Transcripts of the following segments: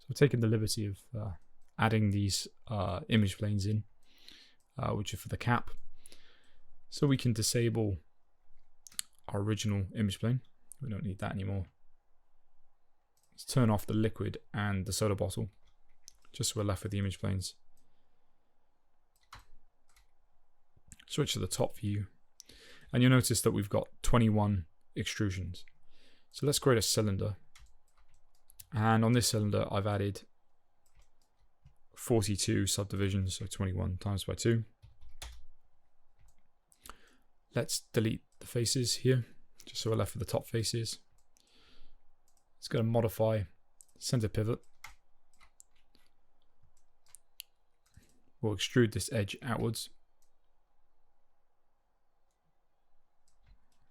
So I've taken the liberty of adding these image planes in, which are for the cap. So we can disable our original image plane. We don't need that anymore. Let's turn off the liquid and the soda bottle, just so we're left with the image planes. Switch to the top view, and you'll notice that we've got 21 extrusions. So let's create a cylinder, and on this cylinder I've added 42 subdivisions, so 21 times by 2. Let's delete the faces here, just so we're left with the top faces. Let's go to modify center pivot. We'll extrude this edge outwards,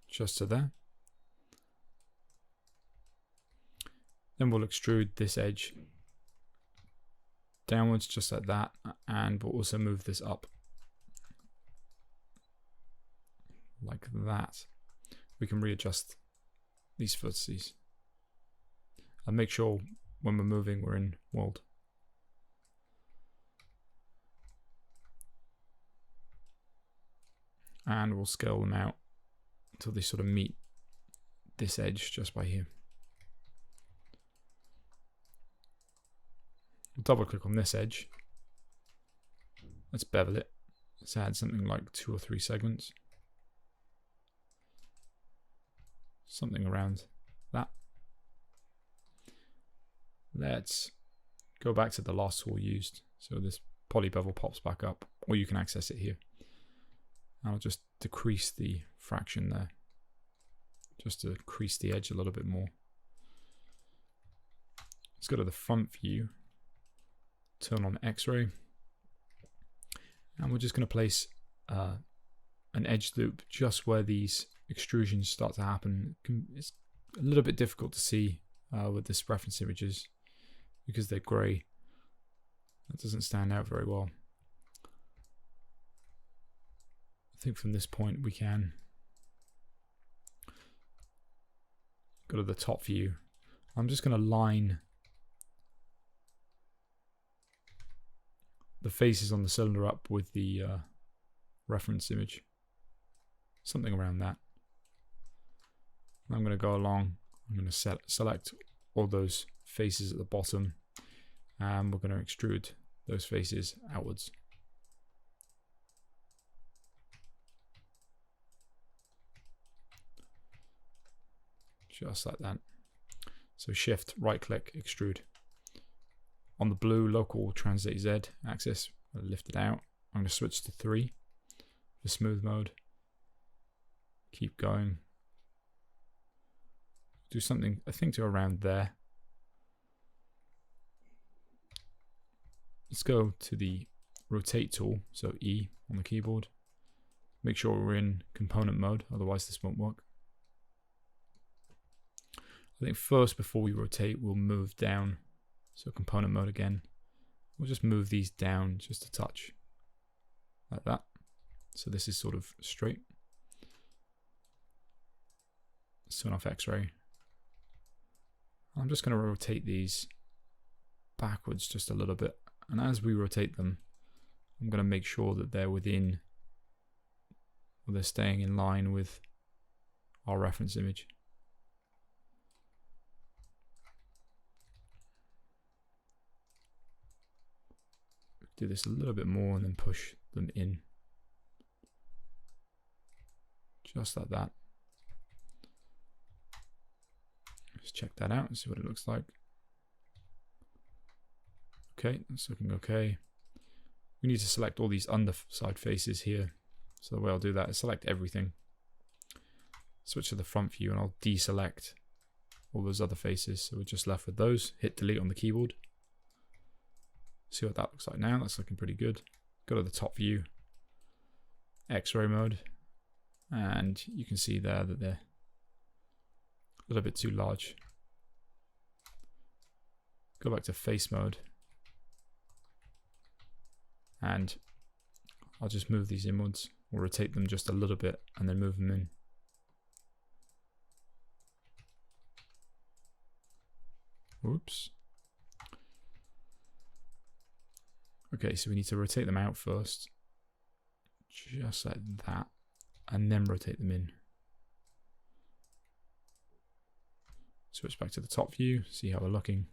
just to there. Then we'll extrude this edge downwards, just like that, and we'll also move this up like that. We can readjust these vertices and make sure when we're moving we're in world. And we'll scale them out until they sort of meet this edge just by here. We'll double click on this edge. Let's bevel it. Let's add something like 2 or 3 segments. Something around that. Let's go back to the last tool used. So this poly bevel pops back up, or you can access it here. I'll just decrease the fraction there, just to crease the edge a little bit more. Let's go to the front view, turn on X-ray, and we're just going to place an edge loop just where these extrusions start to happen. It's a little bit difficult to see with this reference images because they're grey. That doesn't stand out very well. I think from this point we can go to the top view. I'm just going to line the faces on the cylinder up with the reference image, something around that. I'm going to go along, I'm going to select all those faces at the bottom, and we're going to extrude those faces outwards. Just like that. So shift, right click, extrude. On the blue local translate Z axis, I'll lift it out. I'm going to switch to 3 for smooth mode. Keep going. Do something, I think, to around there. Let's go to the rotate tool, so E on the keyboard. Make sure we're in component mode, otherwise this won't work. I think first, before we rotate, we'll move down. So component mode again. We'll just move these down just a touch, like that. So this is sort of straight. Let's turn off X-ray. I'm just going to rotate these backwards just a little bit. And as we rotate them, I'm going to make sure that they're within, or they're staying in line with our reference image. Do this a little bit more and then push them in. Just like that. Let's check that out and see what it looks like. Okay, that's looking okay. We need to select all these underside faces here. So the way I'll do that is select everything. Switch to the front view and I'll deselect all those other faces. So we're just left with those. Hit delete on the keyboard. See what that looks like now. That's looking pretty good. Go to the top view, X-ray mode, and you can see there that they're a little bit too large. Go back to face mode, and I'll just move these inwards, or rotate them just a little bit and then move them in. Oops. Okay, so we need to rotate them out first. Just like that. And then rotate them in. Switch back to the top view, see how we're looking.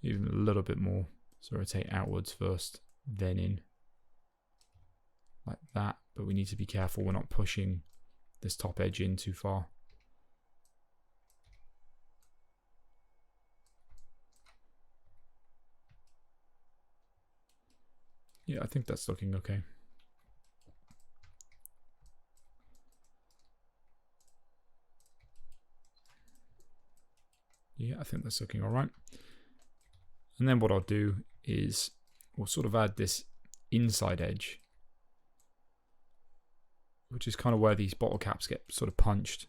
Even a little bit more. So rotate outwards first, then in. Like that. But we need to be careful we're not pushing this top edge in too far. Yeah, I think that's looking okay. Yeah, I think that's looking all right. And then what I'll do is we'll sort of add this inside edge, which is kind of where these bottle caps get sort of punched.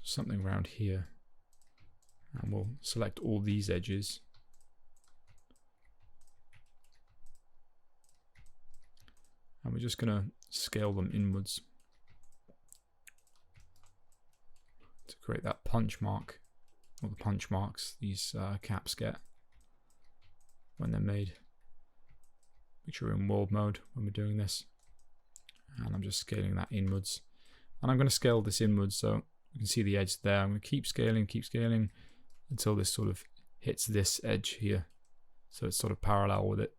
Something around here. And we'll select all these edges. And we're just going to scale them inwards to create that punch mark, or the punch marks these caps get when they're made. Make sure we're in world mode when we're doing this. And I'm just scaling that inwards. And I'm going to scale this inwards so you can see the edge there. I'm going to keep scaling until this sort of hits this edge here. So it's sort of parallel with it,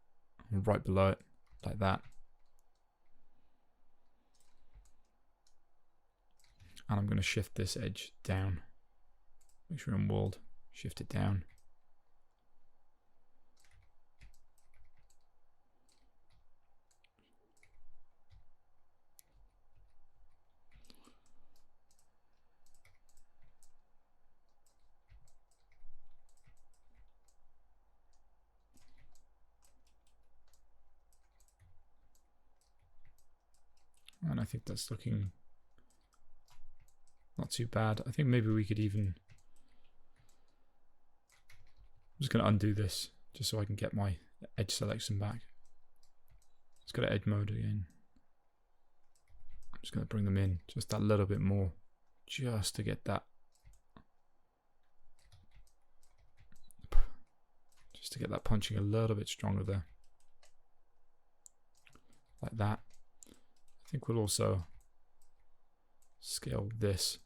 and right below it, like that. And I'm going to shift this edge down. Make sure I'm world, shift it down. And I think that's looking not too bad. I think maybe we could even... I'm just going to undo this just so I can get my edge selection back. Let's go to edge mode again. I'm just going to bring them in just that little bit more, just to get that. Just to get that punching a little bit stronger there. Like that. I think we'll also scale this.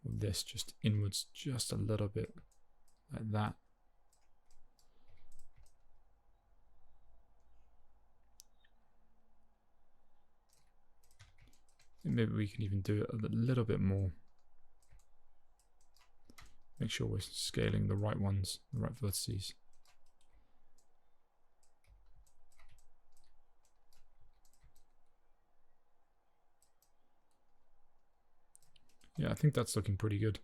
This just inwards just a little bit, like that. And maybe we can even do it a little bit more. Make sure we're scaling the right ones, the right vertices. Yeah, I think that's looking pretty good.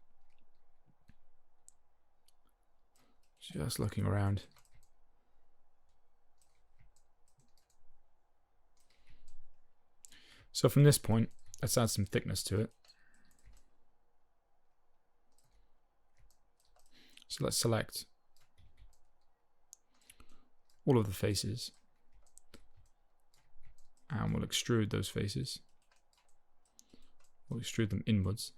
Just looking around. So from this point, let's add some thickness to it. So let's select all of the faces. And we'll extrude those faces. We'll extrude them inwards.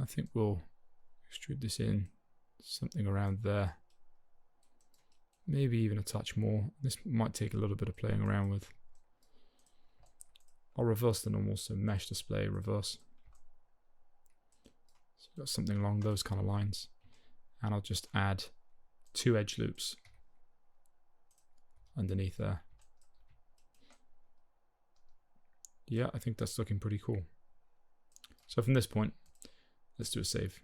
I think we'll extrude this in something around there. Maybe even a touch more. This might take a little bit of playing around with. I'll reverse the normal, so mesh display, reverse. So we've got something along those kind of lines. And I'll just add 2 edge loops underneath there. Yeah, I think that's looking pretty cool. So from this point, let's do a save.